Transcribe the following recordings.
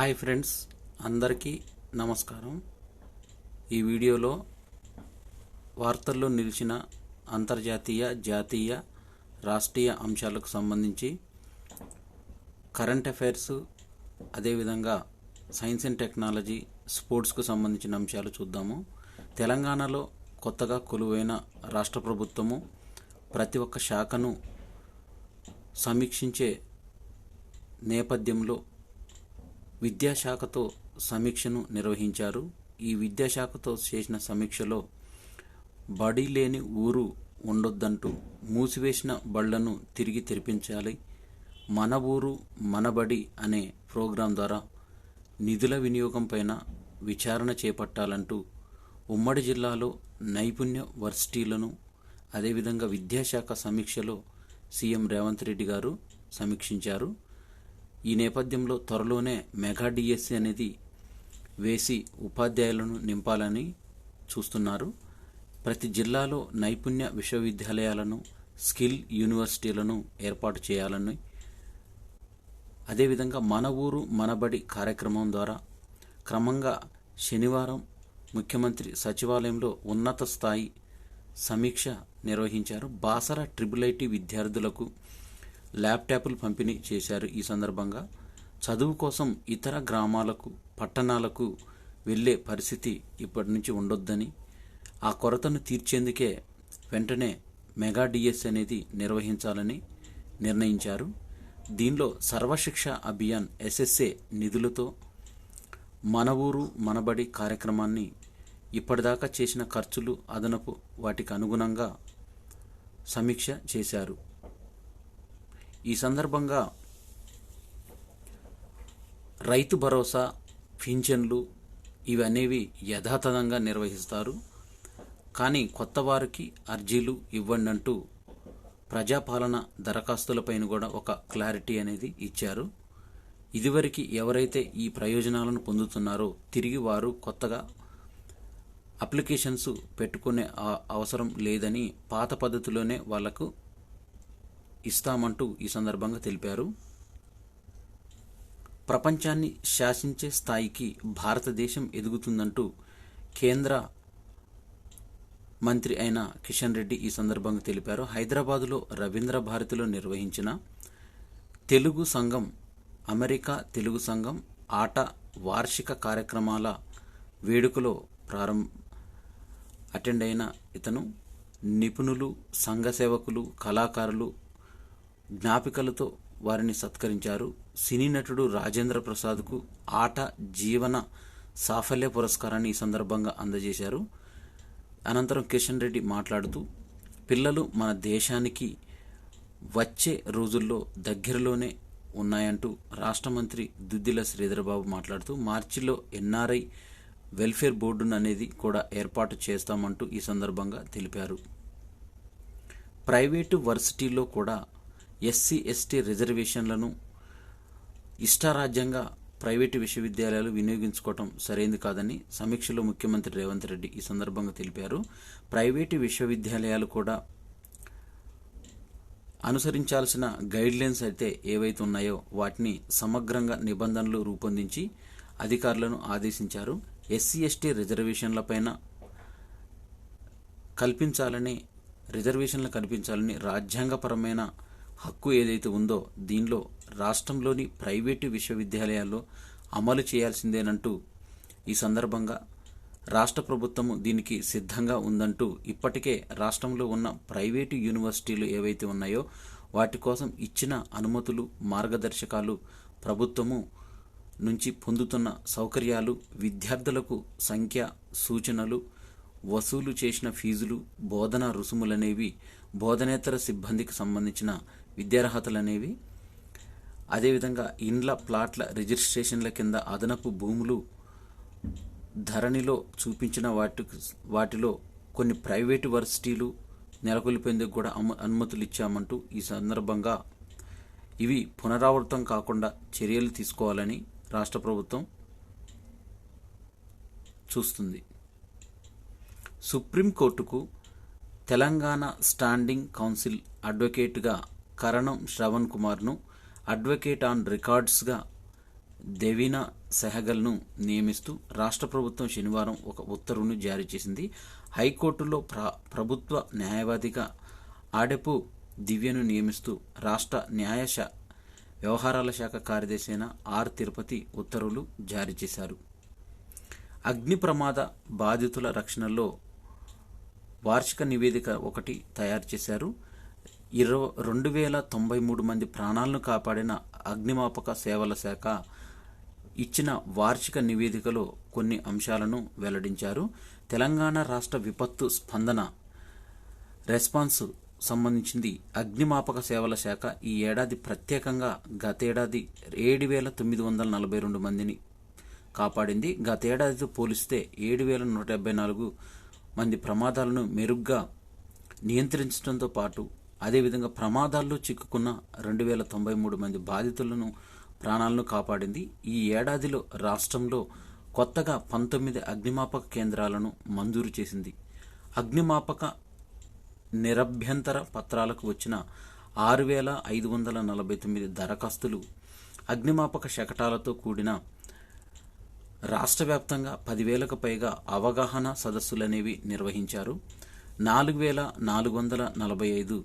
Hi friends, అందరికీ నమస్కారం. ఈ వీడియోలో వార్తల్లో నిలిచిన అంతర్జాతీయ, జాతీయ, రాష్ట్రీయ అంశాలకు సంబంధించి కరెంట్ అఫైర్స్, అదేవిధంగా సైన్స్ అండ్ టెక్నాలజీ, స్పోర్ట్స్కు సంబంధించిన అంశాలు చూద్దాము. తెలంగాణలో కొత్తగా కొలువైన రాష్ట్ర ప్రభుత్వము ప్రతి ఒక్క శాఖను సమీక్షించే నేపథ్యంలో విద్యాశాఖతో సమీక్షను నిర్వహించారు. ఈ విద్యాశాఖతో చేసిన సమీక్షలో బడి లేని ఊరు ఉండొద్దంటూ మూసివేసిన బళ్లను తిరిగి తెరిపించాలి, మన ఊరు మన బడి అనే ప్రోగ్రాం ద్వారా నిధుల వినియోగం పైన విచారణ చేపట్టాలంటూ ఉమ్మడి జిల్లాలో నైపుణ్య వర్సిటీలను అదేవిధంగా విద్యాశాఖ సమీక్షలో సీఎం రేవంత్ రెడ్డి గారు సమీక్షించారు. ఈ నేపథ్యంలో త్వరలోనే మెగా డిఎస్సి అనేది వేసి ఉపాధ్యాయులను నింపాలని చూస్తున్నారు. ప్రతి జిల్లాలో నైపుణ్య విశ్వవిద్యాలయాలను, స్కిల్ యూనివర్సిటీలను ఏర్పాటు చేయాలని, అదేవిధంగా మన ఊరు మనబడి కార్యక్రమం ద్వారా క్రమంగా శనివారం ముఖ్యమంత్రి సచివాలయంలో ఉన్నత స్థాయి సమీక్ష నిర్వహించారు. బాసర ట్రిపుల్ ఐటీ విద్యార్థులకు ల్యాప్టాప్లు పంపిణీ చేశారు. ఈ సందర్భంగా చదువు కోసం ఇతర గ్రామాలకు, పట్టణాలకు వెళ్ళే పరిస్థితి ఇప్పటి నుంచి ఉండొద్దని, ఆ కొరతను తీర్చేందుకే వెంటనే మెగా డిఎస్ అనేది నిర్వహించాలని నిర్ణయించారు. దీనిలో సర్వశిక్ష అభియాన్ ఎస్ఎస్ఏ నిధులతో మన ఊరు మనబడి కార్యక్రమాన్ని ఇప్పటిదాకా చేసిన ఖర్చులు, అదనపు వాటికి అనుగుణంగా సమీక్ష చేశారు. ఈ సందర్భంగా రైతు భరోసా, పింఛన్లు ఇవనేవి యథాతథంగా నిర్వహిస్తారు. కానీ కొత్త వారికి అర్జీలు ఇవ్వండి అంటూ ప్రజాపాలన దరఖాస్తులపైన కూడా ఒక క్లారిటీ అనేది ఇచ్చారు. ఇదివరకు ఎవరైతే ఈ ప్రయోజనాలను పొందుతున్నారో తిరిగి వారు కొత్తగా అప్లికేషన్స్ పెట్టుకునే అవసరం లేదని, పాత పద్ధతిలోనే వాళ్లకు ఇస్తామంటూ ఈ సందర్భంగా తెలిపారు. ప్రపంచాన్ని శాసించే స్థాయికి భారతదేశం ఎదుగుతుందంటూ కేంద్ర మంత్రి అయిన కిషన్ రెడ్డి ఈ సందర్భంగా తెలిపారు. హైదరాబాదులో రవీంద్ర భారతిలో నిర్వహించిన తెలుగు సంఘం, అమెరికా తెలుగు సంఘం ఆట వార్షిక కార్యక్రమాల వేడుకలో అటెండ్ అయిన ఇతను నిపుణులు, సంఘ సేవకులు, కళాకారులు జ్ఞాపికలతో వారిని సత్కరించారు. సినీ నటుడు రాజేంద్ర ప్రసాద్కు ఆట జీవన సాఫల్య పురస్కారాన్ని ఈ సందర్భంగా అందజేశారు. అనంతరం కిషన్ రెడ్డి మాట్లాడుతూ, పిల్లలు మన దేశానికి వచ్చే రోజుల్లో దగ్గరలోనే ఉన్నాయంటూ రాష్ట్ర మంత్రి దుద్దిల శ్రీధర్బాబు మాట్లాడుతూ, మార్చిలో ఎన్ఆర్ఐ వెల్ఫేర్ బోర్డును అనేది కూడా ఏర్పాటు చేస్తామంటూ ఈ సందర్భంగా తెలిపారు. ప్రైవేటు వర్సిటీల్లో కూడా ఎస్సీ ఎస్టీ రిజర్వేషన్లను ఇష్టారాజ్యంగా ప్రైవేటు విశ్వవిద్యాలయాలు వినియోగించుకోవటం సరైంది కాదని సమీక్షలో ముఖ్యమంత్రి రేవంత్ రెడ్డి ఈ సందర్భంగా తెలిపారు. ప్రైవేటు విశ్వవిద్యాలయాలు కూడా అనుసరించాల్సిన గైడ్లైన్స్ అయితే ఏవైతే ఉన్నాయో వాటిని సమగ్రంగా నిబంధనలు రూపొందించి అధికారులను ఆదేశించారు. ఎస్సీ ఎస్టీ రిజర్వేషన్లను కల్పించాలని రాజ్యాంగపరమైన హక్కు ఏదైతే ఉందో దీనిలో రాష్ట్రంలోని ప్రైవేటు విశ్వవిద్యాలయాల్లో అమలు చేయాల్సిందేనంటూ ఈ సందర్భంగా రాష్ట్ర ప్రభుత్వము దీనికి సిద్ధంగా ఉందంటూ ఇప్పటికే రాష్ట్రంలో ఉన్న ప్రైవేటు యూనివర్సిటీలు ఏవైతే ఉన్నాయో వాటి కోసం ఇచ్చిన అనుమతులు, మార్గదర్శకాలు, ప్రభుత్వము నుంచి పొందుతున్న సౌకర్యాలు, విద్యార్థులకు సంఖ్య, సూచనలు, వసూలు చేసిన ఫీజులు, బోధనా రుసుములనేవి, బోధనేతర సిబ్బందికి సంబంధించిన విద్యార్హతలనేవి, అదేవిధంగా ఇండ్ల ప్లాట్ల రిజిస్ట్రేషన్ల కింద అదనపు భూములు ధరణిలో చూపించిన వాటిలో కొన్ని ప్రైవేటు వర్సిటీలు నెలకొల్పేందుకు కూడా అనుమతులు ఇచ్చామంటూ ఈ సందర్భంగా ఇవి పునరావృతం కాకుండా చర్యలు తీసుకోవాలని రాష్ట్ర ప్రభుత్వం చూస్తుంది. సుప్రీంకోర్టుకు తెలంగాణ స్టాండింగ్ కౌన్సిల్ అడ్వకేట్గా కరణం శ్రవణ్ కుమార్ను అడ్వకేట్ ఆన్ రికార్డ్స్గా దేవీనా సెహగల్ను నియమిస్తూ రాష్ట్ర ప్రభుత్వం శనివారం ఒక ఉత్తర్వును జారీ చేసింది. హైకోర్టులో ప్రభుత్వ న్యాయవాదిగా ఆడెపు దివ్యను నియమిస్తూ రాష్ట్ర వ్యవహారాల శాఖ కార్యదర్శి అయిన తిరుపతి ఉత్తర్వులు జారీ చేశారు. అగ్ని ప్రమాద బాధితుల రక్షణలో వార్షిక నివేదిక ఒకటి తయారు చేశారు. 2093 మంది ప్రాణాలను కాపాడిన అగ్నిమాపక సేవల శాఖ ఇచ్చిన వార్షిక నివేదికలో కొన్ని అంశాలను వెల్లడించారు. తెలంగాణ రాష్ట్ర విపత్తు స్పందన రెస్పాన్స్ సంబంధించింది అగ్నిమాపక సేవల శాఖ ఈ ఏడాది ప్రత్యేకంగా గతేడాది 7,942 మందిని కాపాడింది. గతేడాదితో పోలిస్తే 7,174 మంది ప్రమాదాలను మెరుగ్గా నియంత్రించడంతో పాటు అదేవిధంగా ప్రమాదాల్లో చిక్కుకున్న 2,093 మంది బాధితులను ప్రాణాలను కాపాడింది. ఈ ఏడాదిలో రాష్ట్రంలో కొత్తగా 19 అగ్నిమాపక కేంద్రాలను మంజూరు చేసింది. అగ్నిమాపక నిరభ్యంతర పత్రాలకు వచ్చిన 6,549 దరఖాస్తులు, అగ్నిమాపక శకటాలతో కూడిన రాష్ట్ర వ్యాప్తంగా 10,000కు పైగా అవగాహన సదస్సులనేవి నిర్వహించారు. 4,445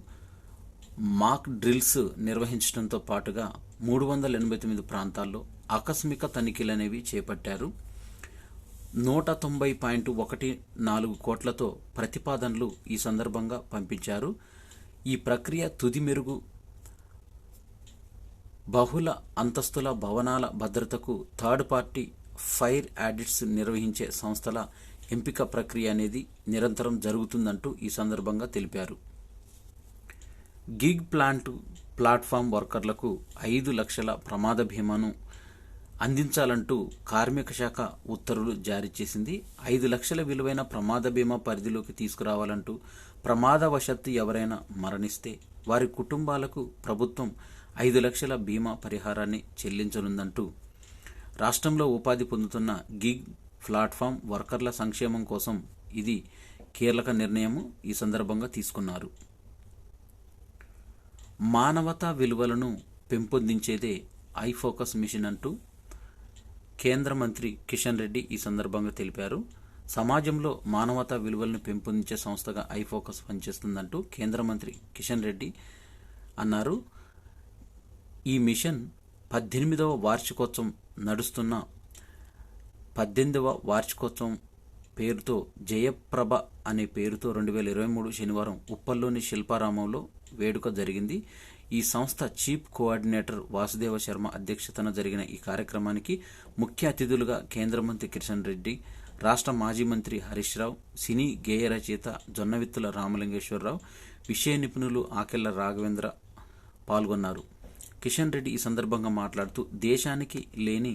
మాక్ డ్రిల్స్ నిర్వహించడంతో పాటుగా 389 ప్రాంతాల్లో ఆకస్మిక తనిఖీలనేవి చేపట్టారు. 190.14 కోట్లతో ప్రతిపాదనలు ఈ సందర్భంగా పంపించారు. ఈ ప్రక్రియ తుది మెరుగు బహుళ అంతస్తుల భవనాల భద్రతకు థర్డ్ పార్టీ ఫైర్ ఆడిట్స్ నిర్వహించే సంస్థల ఎంపిక ప్రక్రియ అనేది నిరంతరం జరుగుతుందంటూ ఈ సందర్భంగా తెలిపారు. గిగ్ ప్లాట్ఫామ్ వర్కర్లకు 5 లక్షల ప్రమాద బీమాను అందించాలంటూ కార్మిక శాఖ ఉత్తర్వులు జారీ చేసింది. 5 లక్షల విలువైన ప్రమాద బీమా పరిధిలోకి తీసుకురావాలంటూ ప్రమాదవశత్తు ఎవరైనా మరణిస్తే వారి కుటుంబాలకు ప్రభుత్వం 5 లక్షల బీమా పరిహారాన్ని చెల్లించనుందంటూ రాష్ట్రంలో ఉపాధి పొందుతున్న గిగ్ ప్లాట్ఫామ్ వర్కర్ల సంక్షేమం కోసం ఇది కీలక నిర్ణయం ఈ సందర్భంగా తీసుకున్నారు. మానవతా విలువలను పెంపొందించేదే ఐఫోకస్ మిషన్ అంటూ కేంద్ర మంత్రి కిషన్ రెడ్డి ఈ సందర్భంగా తెలిపారు. సమాజంలో మానవతా విలువలను పెంపొందించే సంస్థగా ఐఫోకస్ పనిచేస్తుందంటూ కేంద్ర మంత్రి కిషన్ రెడ్డి అన్నారు. ఈ మిషన్ 18వ వార్షికోత్సవం నడుస్తున్న 18వ వార్షికోత్సవం పేరుతో జయప్రభ అనే పేరుతో 2023 శనివారం ఉప్పల్లోని శిల్పారామంలో వేడుక జరిగింది. ఈ సంస్థ చీఫ్ కోఆర్డినేటర్ వాసుదేవ శర్మ అధ్యక్షతన జరిగిన ఈ కార్యక్రమానికి ముఖ్య అతిథులుగా కేంద్ర మంత్రి కిషన్ రెడ్డి, రాష్ట్ర మాజీ మంత్రి హరీష్ రావు, సినీ గేయ రచయిత జొన్నవిత్తుల రామలింగేశ్వరరావు, విషయ నిపుణులు ఆకెళ్ల రాఘవేంద్ర పాల్గొన్నారు. కిషన్ రెడ్డి ఈ సందర్భంగా మాట్లాడుతూ దేశానికి లేని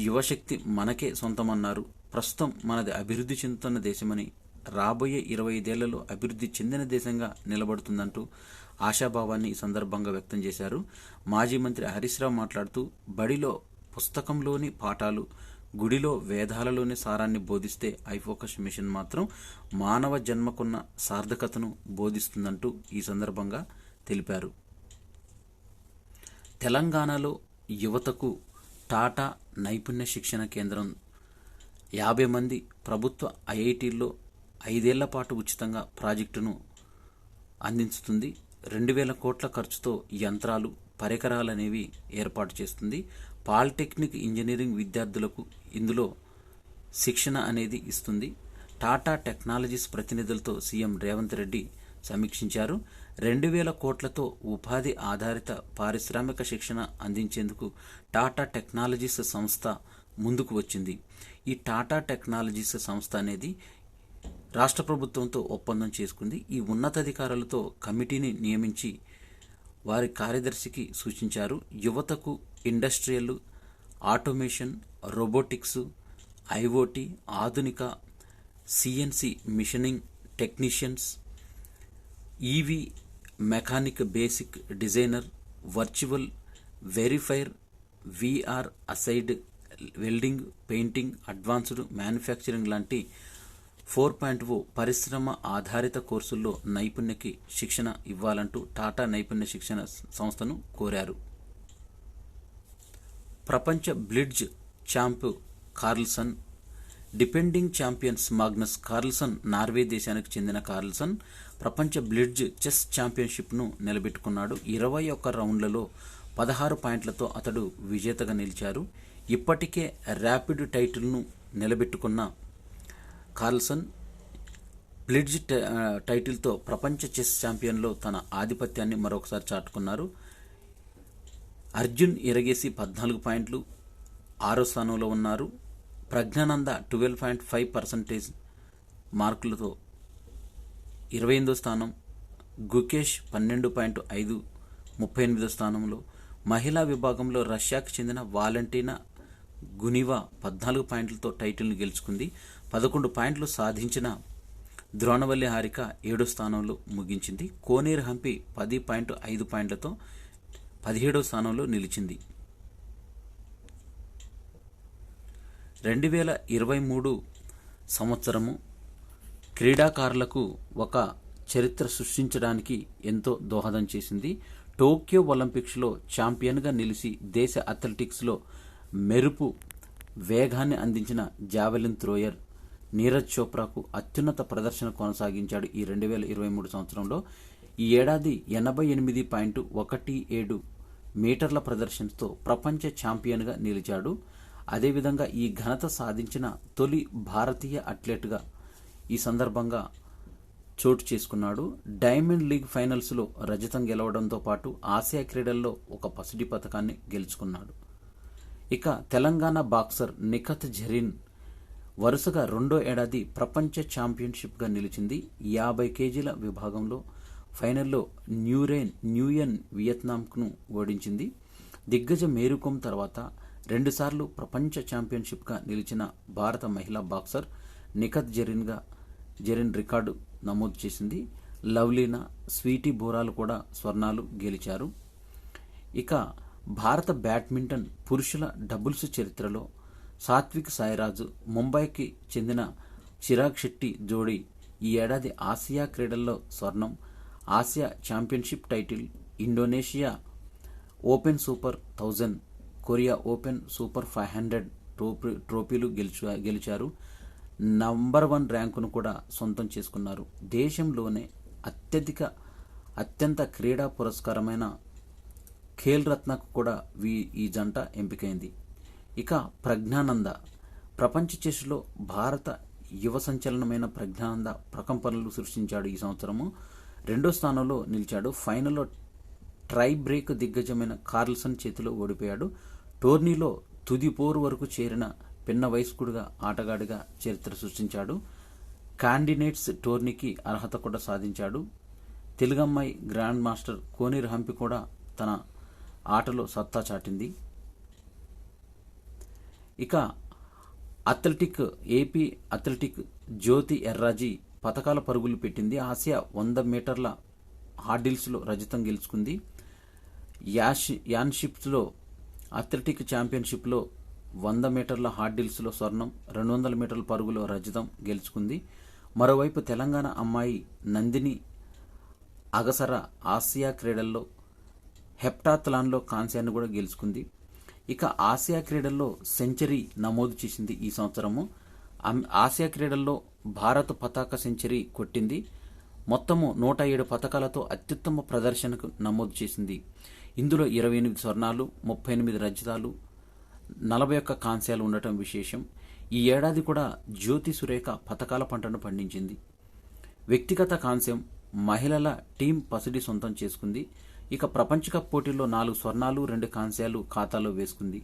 యువశక్తి మనకే సొంతమన్నారు. ప్రస్తుతం మనది అభివృద్ధి చెందుతున్న దేశమని, రాబోయే 25 ఏళ్లలో అభివృద్ధి చెందిన దేశంగా నిలబడుతుందంటూ ఆశాభావాన్ని ఈ సందర్భంగా వ్యక్తం చేశారు. మాజీ మంత్రి హరీష్ రావు మాట్లాడుతూ బడిలో పుస్తకంలోని పాఠాలు, గుడిలో వేదాలలోని సారాన్ని బోధిస్తే ఐఫోకస్ మిషన్ మాత్రం మానవ జన్మకున్న సార్థకతను బోధిస్తుందంటూ ఈ సందర్భంగా తెలిపారు. తెలంగాణలో యువతకు టాటా నైపుణ్య శిక్షణ కేంద్రం 50 మంది ప్రభుత్వ ఐఐటీల్లో 5 ఏళ్ల పాటు ఉచితంగా ప్రాజెక్టును అందించుతుంది. 2,000 కోట్ల ఖర్చుతో యంత్రాలు, పరికరాలనేవి ఏర్పాటు చేస్తుంది. పాలిటెక్నిక్ ఇంజనీరింగ్ విద్యార్థులకు ఇందులో శిక్షణ అనేది ఇస్తుంది. టాటా టెక్నాలజీస్ ప్రతినిధులతో సీఎం రేవంత్ రెడ్డి సమీక్షించారు. 2,000 కోట్లతో ఉపాధి ఆధారిత పారిశ్రామిక శిక్షణ అందించేందుకు టాటా టెక్నాలజీస్ సంస్థ ముందుకు వచ్చింది. ఈ టాటా టెక్నాలజీస్ సంస్థ అనేది రాష్ట్ర ప్రభుత్వంతో ఒప్పందం చేసుకుంది. ఈ ఉన్నతాధికారులతో కమిటీని నియమించి వారి కార్యదర్శికి సూచించారు. యువతకు ఇండస్ట్రియల్ ఆటోమేషన్, రోబోటిక్స్, ఐఓటీ, ఆధునిక C N C machining technicians, E V mechanic basic designer, virtual verifier, V R అసైడ్ వెల్డింగ్, పెయింటింగ్, అడ్వాన్స్డ్ మ్యానుఫ్యాక్చరింగ్ లాంటి 4.0 పరిశ్రమ ఆధారిత కోర్సుల్లో నైపుణ్యకి శిక్షణ ఇవ్వాలంటూ టాటా నైపుణ్య శిక్షణ సంస్థను కోరారు. ప్రపంచ blitz champ Carlsen, depending champions Magnus Carlsen. Norway దేశానికి చెందిన కార్ల్సన్ ప్రపంచ బ్లిడ్జ్ చెస్ ఛాంపియన్షిప్ను నిలబెట్టుకున్నాడు. 21 రౌండ్లలో 16 పాయింట్లతో అతడు విజేతగా నిలిచారు. ఇప్పటికే ర్యాపిడ్ టైటిల్ను నిలబెట్టుకున్న కార్ల్సన్ బ్లిడ్జ్ టైటిల్తో ప్రపంచ చెస్ ఛాంపియన్లో తన ఆధిపత్యాన్ని మరొకసారి చాటుకున్నారు. అర్జున్ ఎరగేసి 14 పాయింట్లు 6వ స్థానంలో ఉన్నారు. ప్రజ్ఞానంద 12.5% మార్కులతో 28వ స్థానం. గుకేష్ 12.5 38వ స్థానంలో. మహిళా విభాగంలో రష్యాకు చెందిన వాలెంటీనా గునివా 14 పాయింట్లతో టైటిల్ను గెలుచుకుంది. 11 పాయింట్లు సాధించిన ద్రోణవల్లి హారిక 7వ స్థానంలో ముగించింది. కోనేరు హంపి 10.5 పాయింట్లతో 17వ స్థానంలో నిలిచింది. 2023 సంవత్సరము క్రీడాకారులకు ఒక చరిత్ర సృష్టించడానికి ఎంతో దోహదం చేసింది. టోక్యో ఒలింపిక్స్లో ఛాంపియన్గా నిలిచి దేశ అథ్లెటిక్స్లో మెరుపు వేగాన్ని అందించిన జావెలిన్ థ్రోయర్ నీరజ్ చోప్రాకు అత్యున్నత ప్రదర్శన కొనసాగించాడు. ఈ 2023 సంవత్సరంలో ఈ ఏడాది 88.17 మీటర్ల ప్రదర్శనతో ప్రపంచ ఛాంపియన్గా నిలిచాడు. అదేవిధంగా ఈ ఘనత సాధించిన తొలి భారతీయ అథ్లెట్గా ఈ సందర్భంగా చోటు చేసుకున్నాడు. డైమండ్ లీగ్ ఫైనల్స్లో రజతం గెలవడంతో పాటు ఆసియా క్రీడల్లో ఒక పసిడి పథకాన్ని గెలుచుకున్నాడు. ఇక తెలంగాణ బాక్సర్ నిఖత్ జరీన్ వరుసగా 2వ ఏడాది ప్రపంచ ఛాంపియన్షిప్గా నిలిచింది. 50 కేజీల విభాగంలో ఫైనల్లో న్యూయన్ వియత్నాంను ఓడించింది. దిగ్గజ మేరీకోమ్ తర్వాత 2 సార్లు ప్రపంచ ఛాంపియన్షిప్గా నిలిచిన భారత మహిళా బాక్సర్ నిఖత్ జరీన్ రికార్డు నమోదు చేసింది. లవ్లీనా, స్వీటీ బోరాలు కూడా స్వర్ణాలు గెలిచారు. ఇక భారత బ్యాడ్మింటన్ పురుషుల డబుల్స్ చరిత్రలో సాత్విక్ సాయిరాజ్, ముంబైకి చెందిన చిరాగ్ శెట్టి జోడీ ఈ ఏడాది ఆసియా క్రీడల్లో స్వర్ణం, Asia championship title, Indonesia open super 1000, Korea open super 500 ట్రోఫీలు గెలిచారు. నంబర్ 1 ర్యాంకును కూడా సొంతం చేసుకున్నారు. దేశంలోనే అత్యంత క్రీడా పురస్కారమైన ఖేల్ రత్నకు కూడా ఈ జంట ఎంపికైంది. ఇక ప్రజ్ఞానంద ప్రపంచ చెస్లో భారత యువ సంచలనమైన ప్రజ్ఞానంద ప్రకంపనలు సృష్టించాడు. ఈ సంవత్సరము 2వ స్థానంలో నిలిచాడు. ఫైనల్లో ట్రై బ్రేక్ దిగ్గజమైన కార్ల్సన్ చేతిలో ఓడిపోయాడు. టోర్నీలో తుది పోరు వరకు చేరిన పిన్న వయస్కుడిగా ఆటగాడిగా చరిత్ర సృష్టించాడు. క్యాండిడేట్స్ టోర్నీకి అర్హత కూడా సాధించాడు. తెలుగమ్మాయి గ్రాండ్ మాస్టర్ కోనేరు హంపి కూడా తన ఆటలో సత్తా చాటింది. ఇక ఏపీ అథ్లెటిక్ జ్యోతి ఎర్రాజీ పతకాల పరుగులు పెట్టింది. ఆసియా 100 మీటర్ల హార్డిల్స్లో రజతం గెలుచుకుంది. యాన్షిప్స్లో అథ్లెటిక్ ఛాంపియన్షిప్లో 100 మీటర్ల హార్డిల్స్లో స్వర్ణం, 200 మీటర్ల పరుగులో రజతం గెలుచుకుంది. మరోవైపు తెలంగాణ అమ్మాయి నందిని అగసర ఆసియా క్రీడల్లో హెప్టాథ్లాన్లో కాంస్యాన్ని కూడా గెలుచుకుంది. ఇక ఆసియా క్రీడల్లో సెంచరీ నమోదు చేసింది. ఈ సంవత్సరము ఆసియా క్రీడల్లో భారత్ పతాక సెంచరీ కొట్టింది. మొత్తము 107 పతకాలతో అత్యుత్తమ ప్రదర్శనకు నమోదు చేసింది. ఇందులో 28 స్వర్ణాలు, 38 రజతాలు, 41 కాంస్యాలు ఉండటం విశేషం. ఈ ఏడాది కూడా జ్యోతి సురేఖ పతకాల పంటను పండించింది. వ్యక్తిగత కాంస్యం మహిళల టీం పసిడి సొంతం చేసుకుంది. ఇక ప్రపంచ కప్ పోటీల్లో 4 స్వర్ణాలు 2 కాంస్యాలు ఖాతాలో వేసుకుంది.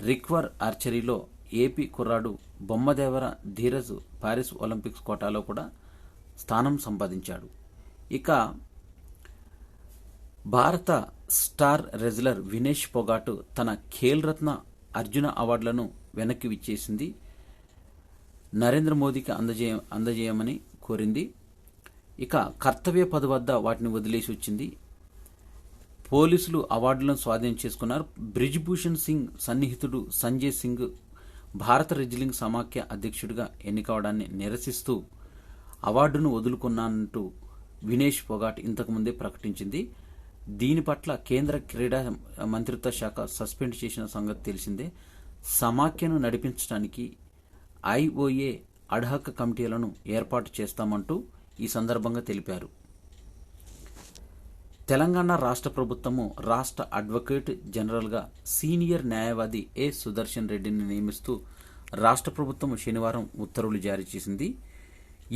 రిక్వర్ ఆర్చరీలో ఏపీ కుర్రాడు బొమ్మదేవర ధీరజ్ పారిస్ ఒలింపిక్స్ కోటాలో కూడా స్థానం సంపాదించాడు. ఇక భారత స్టార్ రెజ్లర్ వినేష్ పొగాట్ తన ఖేల్ రత్న అర్జున అవార్డులను వెనక్కి విచ్చేసింది. నరేంద్ర మోదీకి అందజేయమని కోరింది. ఇక కర్తవ్య పథ్ వద్ద వాటిని వదిలేసి వచ్చింది. పోలీసులు అవార్డులను స్వాధీనం చేసుకున్నారు. బ్రిజ్భూషణ్ సింగ్ సన్నిహితుడు సంజయ్ సింగ్ భారత రెజ్లింగ్ సమాఖ్య అధ్యక్షుడిగా ఎన్నికవడాన్ని నిరసిస్తూ అవార్డును వదులుకున్నానంటూ వినేష్ పొగాట్ ఇంతకుముందే ప్రకటించింది. దీని పట్ల కేంద్ర క్రీడా మంత్రిత్వ శాఖ సస్పెండ్ చేసిన సంగతి తెలిసిందే. సమాఖ్యను నడిపించడానికి ఐఓఏ అడ్హాక్ కమిటీలను ఏర్పాటు చేస్తామంటూ ఈ సందర్భంగా తెలిపారు. తెలంగాణ రాష్ట్ర ప్రభుత్వము రాష్ట్ర అడ్వకేట్ జనరల్గా సీనియర్ న్యాయవాది ఏ సుదర్శన్ రెడ్డిని నియమిస్తూ రాష్ట్ర ప్రభుత్వం శనివారం ఉత్తర్వులు జారీ చేసింది.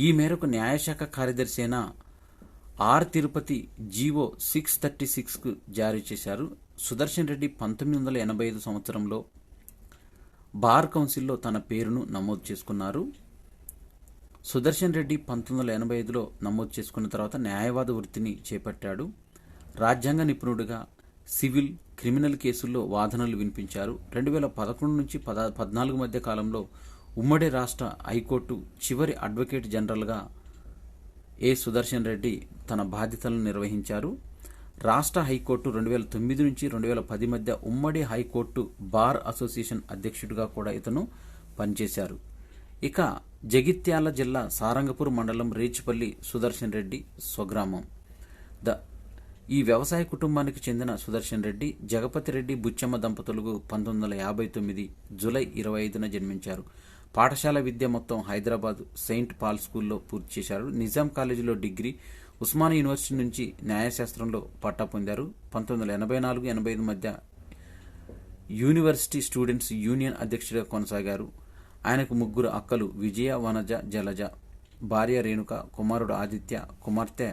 ఈ మేరకు న్యాయశాఖ కార్యదర్శి అయిన ఆర్ తిరుపతి జీవో 636కు జారీ చేశారు. సుదర్శన్ రెడ్డి 1985 సంవత్సరంలో బార్ కౌన్సిల్లో తన పేరును నమోదు చేసుకున్నారు. సుదర్శన్ రెడ్డి 1985లో నమోదు చేసుకున్న తర్వాత న్యాయవాద వృత్తిని చేపట్టాడు. రాజ్యాంగ నిపుణుడిగా సివిల్, క్రిమినల్ కేసుల్లో వాదనలు వినిపించారు. 2011 నుంచి 14 మధ్య కాలంలో ఉమ్మడి రాష్ట్ర హైకోర్టు చివరి అడ్వకేట్ జనరల్గా ఏ సుదర్శన్ రెడ్డి తన బాధ్యతలను నిర్వహించారు. రాష్ట్ర హైకోర్టు 2009 నుంచి 2010 మధ్య ఉమ్మడి హైకోర్టు బార్ అసోసియేషన్ అధ్యక్షుడిగా కూడా ఇతను పనిచేశారు. ఇక జగిత్యాల జిల్లా సారంగపూర్ మండలం రేచిపల్లి సుదర్శన్ రెడ్డి స్వగ్రామం. ఈ వ్యవసాయ కుటుంబానికి చెందిన సుదర్శన్ రెడ్డి జగపతి రెడ్డి బుచ్చమ్మ దంపతులకు 1959 జూలై 25న జన్మించారు. పాఠశాల విద్య మొత్తం హైదరాబాద్ సెయింట్ పాల్ స్కూల్లో పూర్తి చేశారు. నిజాం కాలేజీలో డిగ్రీ, ఉస్మానియా యూనివర్సిటీ నుంచి న్యాయశాస్త్రంలో పట్టా పొందారు. 1984-85 మధ్య యూనివర్సిటీ స్టూడెంట్స్ యూనియన్ అధ్యక్షుడిగా కొనసాగారు. ఆయనకు 3 అక్కలు విజయ, వనజ, జలజ, భార్య రేణుక, కుమారుడు ఆదిత్య, కుమార్తె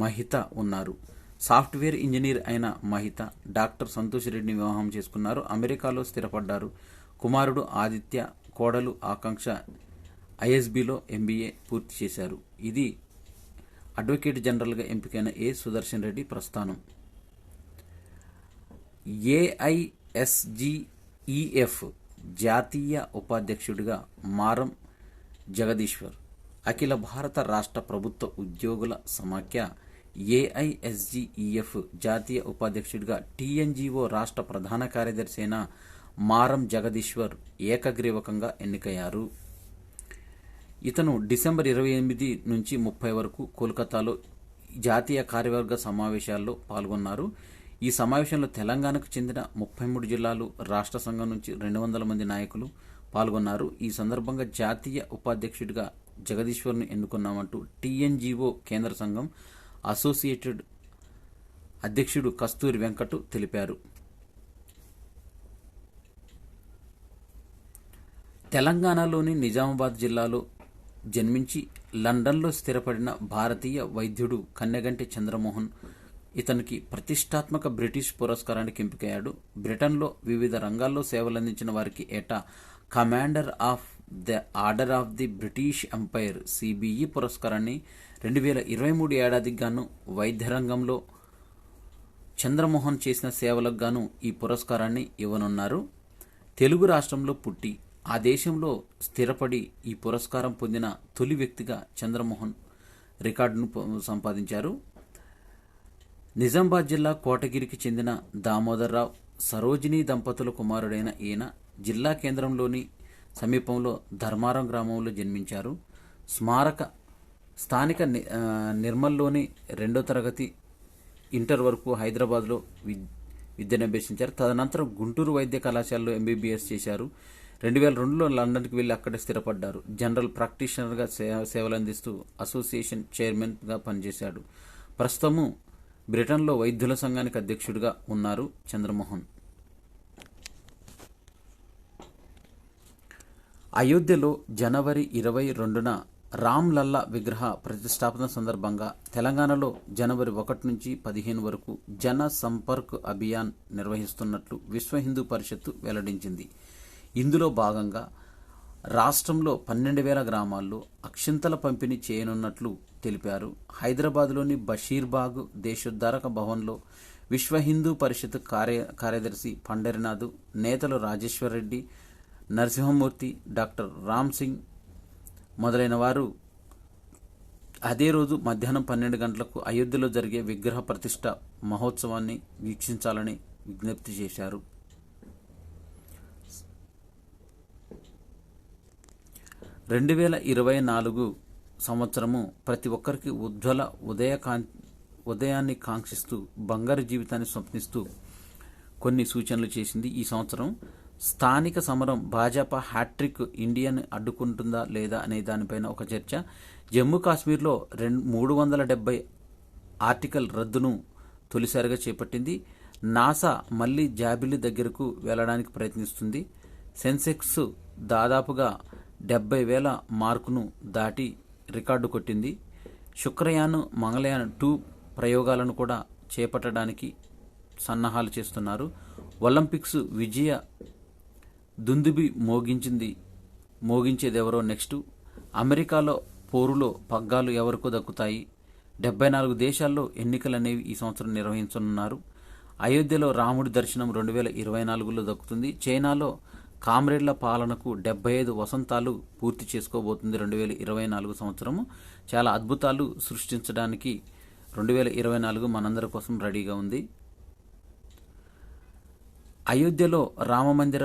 మహిత ఉన్నారు. సాఫ్ట్వేర్ ఇంజనీర్ అయిన మహిత డాక్టర్ సంతోష్ రెడ్డిని వివాహం చేసుకున్నారు. అమెరికాలో స్థిరపడ్డారు. కుమారుడు ఆదిత్య, కోడలు ఆకాంక్ష ఐఎస్బిలో ఎంబీఏ పూర్తి చేశారు. ఇది అడ్వకేట్ జనరల్గా ఎంపికైన ఏ సుదర్శన్ రెడ్డి ప్రస్థానం. ఏఐఎస్జిఈఎఫ్ జాతీయ ఉపాధ్యక్షుడిగా మారం జగదీశ్వర్. అఖిల భారత రాష్ట్ర ప్రభుత్వ ఉద్యోగుల సమాఖ్య ఏఐఎస్జిఈఎఫ్ జాతీయ ఉపాధ్యక్షుడిగా టీఎన్జీఓ రాష్ట్ర ప్రధాన కార్యదర్శి అయిన మారం జగదీశ్వర్ ఏకగ్రీవకంగా ఎన్నికయ్యారు. ఇతను డిసెంబర్ 28 నుంచి 30 వరకు కోల్కతాలో జాతీయ కార్యవర్గ సమావేశాల్లో పాల్గొన్నారు. ఈ సమావేశంలో తెలంగాణకు చెందిన 33 జిల్లాలు, రాష్ట్ర సంఘం నుంచి 200 మంది నాయకులు పాల్గొన్నారు. ఈ సందర్భంగా జాతీయ ఉపాధ్యక్షుడిగా జగదీశ్వర్ను ఎన్నుకున్నామంటూ టీఎన్జీఓ కేంద్ర సంఘం అసోసియేటెడ్ అధ్యక్షుడు కస్తూరి వెంకట్ తెలిపారు. తెలంగాణలోని నిజామాబాద్ జిల్లాలో జన్మించి లండన్లో స్థిరపడిన భారతీయ వైద్యుడు కన్నెగంటి చంద్రమోహన్ ఇతనికి ప్రతిష్టాత్మక బ్రిటిష్ పురస్కారానికి ఎంపికయ్యాడు. బ్రిటన్లో వివిధ రంగాల్లో సేవలందించిన వారికి ఏటా commander of the order of the British empire CBE పురస్కారాన్ని 2023 ఏడాదికి గాను వైద్య రంగంలో చంద్రమోహన్ చేసిన సేవలకు గాను ఈ పురస్కారాన్ని ఇవ్వనున్నారు. తెలుగు రాష్ట్రంలో పుట్టి ఆ దేశంలో స్థిరపడి ఈ పురస్కారం పొందిన తొలి వ్యక్తిగా చంద్రమోహన్ రికార్డును సంపాదించారు. నిజామాబాద్ జిల్లా కోటగిరికి చెందిన దామోదర్రావు, సరోజిని దంపతుల కుమారుడైన ఈయన జిల్లా కేంద్రంలోని సమీపంలో ధర్మారం గ్రామంలో జన్మించారు. స్థానిక నిర్మల్లోని 2వ తరగతి ఇంటర్ వరకు హైదరాబాద్లో విద్యనభ్యసించారు. తదనంతరం గుంటూరు వైద్య కళాశాలలో ఎంబీబీఎస్ చేశారు. 2002లో లండన్కి వెళ్లి అక్కడే స్థిరపడ్డారు. జనరల్ ప్రాక్టీషనర్గా సేవలందిస్తూ అసోసియేషన్ చైర్మన్గా పనిచేశాడు. ప్రస్తుతము బ్రిటన్లో వైద్యుల సంఘానికి అధ్యక్షుడిగా ఉన్నారు చంద్రమోహన్. అయోధ్యలో జనవరి 22న రామ్లల్లా విగ్రహ ప్రతిష్టాపన సందర్భంగా తెలంగాణలో జనవరి 1 నుంచి 15 వరకు జన సంపర్క్ అభియాన్ నిర్వహిస్తున్నట్లు విశ్వ హిందూ పరిషత్తు వెల్లడించింది. ఇందులో భాగంగా రాష్ట్రంలో 12,000 గ్రామాల్లో అక్షింతల పంపిణీ చేయనున్నట్లు తెలిపారు. హైదరాబాద్లోని బషీర్బాగ్ దేశోద్ధారక భవన్లో విశ్వ హిందూ పరిషత్ కార్యదర్శి పండరినాథ్, నేతలు రాజేశ్వర్ రెడ్డి, నరసింహమూర్తి, డాక్టర్ రామ్ సింగ్ మొదలైన వారు అదే రోజు మధ్యాహ్నం 12 గంటలకు అయోధ్యలో జరిగే విగ్రహ ప్రతిష్ఠ మహోత్సవాన్ని వీక్షించాలని విజ్ఞప్తి చేశారు. 2024 సంవత్సరము ప్రతి ఒక్కరికి ఉదయాన్ని కాంక్షిస్తూ బంగారు జీవితాన్ని స్వప్నిస్తూ కొన్ని సూచనలు చేసింది. ఈ సంవత్సరం స్థానిక సమరం భాజపా హ్యాట్రిక్ ఇండియాని అడ్డుకుంటుందా లేదా అనే దానిపైన ఒక చర్చ. జమ్మూ కాశ్మీర్లో 370 ఆర్టికల్ రద్దును తొలిసారిగా చేపట్టింది. నాసా మళ్లీ జాబిల్లి దగ్గరకు వెళ్లడానికి ప్రయత్నిస్తుంది. సెన్సెక్స్ దాదాపుగా 70,000 మార్కును దాటి రికార్డు కొట్టింది. శుక్రయాన్, మంగళయాన్ 2 ప్రయోగాలను కూడా చేపట్టడానికి సన్నాహాలు చేస్తున్నారు. ఒలింపిక్స్ విజయ దుందుబి మోగించేదెవరో నెక్స్ట్. అమెరికాలో పోరులో పగ్గాలు ఎవరికో దక్కుతాయి. 74 దేశాల్లో ఎన్నికలనేవి ఈ సంవత్సరం నిర్వహించనున్నారు. అయోధ్యలో రాముడి దర్శనం 2024లో దక్కుతుంది. చైనాలో కామ్రేడ్ల పాలనకు 75 వసంతాలు పూర్తి చేసుకోబోతుంది 2024 సంవత్సరము. చాలా అద్భుతాలు సృష్టించడానికి 2024 మనందరి కోసం రెడీగా ఉంది. అయోధ్యలో రామమందిర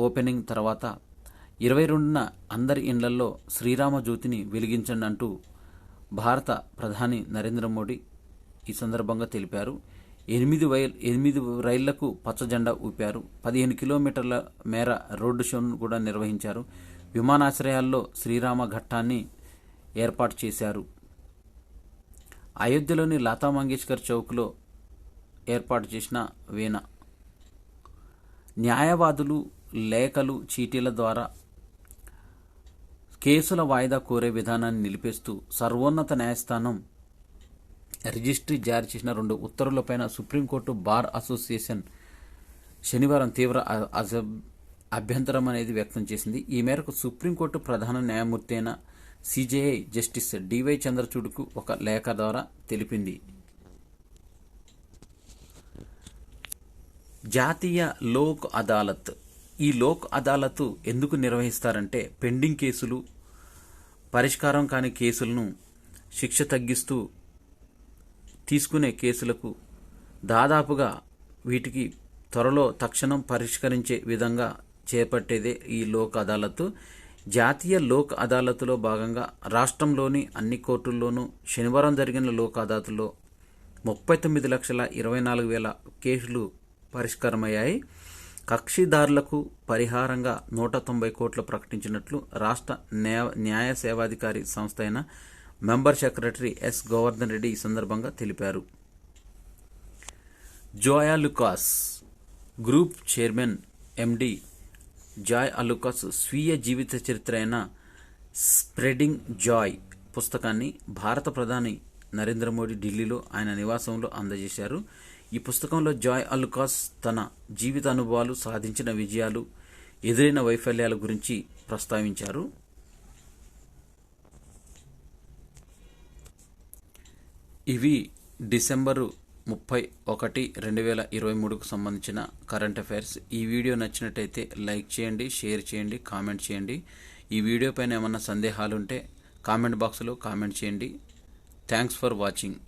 ఓపెనింగ్ తర్వాత 22న అందరి ఇళ్లలో శ్రీరామ జ్యోతిని వెలిగించండి అంటూ భారత ప్రధాని నరేంద్ర మోడీ ఈ సందర్భంగా తెలిపారు. 8 రైళ్లకు పచ్చజెండా ఊపారు. 15 కిలోమీటర్ల మేర రోడ్డు షోను కూడా నిర్వహించారు. విమానాశ్రయాల్లో శ్రీరామ ఘట్టాన్ని ఏర్పాటు చేశారు. అయోధ్యలోని లతా మంగేష్కర్ చౌక్లో ఏర్పాటు చేసిన వీణ. న్యాయవాదులు లేఖలు, చీటీల ద్వారా కేసుల వాయిదా కోరే విధానాన్ని నిలిపేస్తూ సర్వోన్నత న్యాయస్థానం రిజిస్ట్రీ జారీ చేసిన 2 ఉత్తర్వులపైన సుప్రీంకోర్టు బార్ అసోసియేషన్ శనివారం తీవ్ర అభ్యంతరం అనేది వ్యక్తం చేసింది. ఈ మేరకు సుప్రీంకోర్టు ప్రధాన న్యాయమూర్తి అయిన సిజేఐ జస్టిస్ డివై చంద్రచూడ్కు ఒక లేఖ ద్వారా తెలిపింది. జాతీయ లోక్ అదాలత్. ఈ లోక్ అదాలత్ ఎందుకు నిర్వహిస్తారంటే పెండింగ్ కేసులు, పరిష్కారం కాని కేసులను శిక్ష తగ్గిస్తూ తీసుకునే కేసులకు దాదాపుగా వీటికి త్వరలో తక్షణం పరిష్కరించే విధంగా చేపట్టేదే ఈ లోక్ అదాలత్. జాతీయ లోక్ అదాలత్లో భాగంగా రాష్ట్రంలోని అన్ని కోర్టుల్లోనూ శనివారం జరిగిన లోక్ అదాలత్లో 39,24,000 కేసులు పరిష్కారమయ్యాయి. కక్షిదారులకు పరిహారంగా 190 కోట్లు ప్రకటించినట్లు రాష్ట్ర న్యాయ సేవాధికారి సంస్థ అయిన member secretary S Govardhan Reddy ఈ సందర్భంగా తెలిపారు. Joyalukkas group chairman M D Joy Alukkas స్వీయ జీవిత చరిత్ర అయిన స్ప్రెడింగ్ జాయ్ పుస్తకాన్ని భారత ప్రధాని నరేంద్ర మోడీ ఢిల్లీలో ఆయన నివాసంలో అందజేశారు. ఈ పుస్తకంలో జాయ్ అలుకాస్ తన జీవిత అనుభవాలు, సాధించిన విజయాలు, ఎదురైన వైఫల్యాల గురించి ప్రస్తావించారు. ఇవి డిసెంబరు 31, 2023కు సంబంధించిన కరెంట్ అఫైర్స్. ఈ వీడియో నచ్చినట్టయితే లైక్ చేయండి, షేర్ చేయండి, కామెంట్ చేయండి. ఈ వీడియో పైన ఏమన్నా సందేహాలుంటే కామెంట్ బాక్స్లో కామెంట్ చేయండి. Thanks for watching.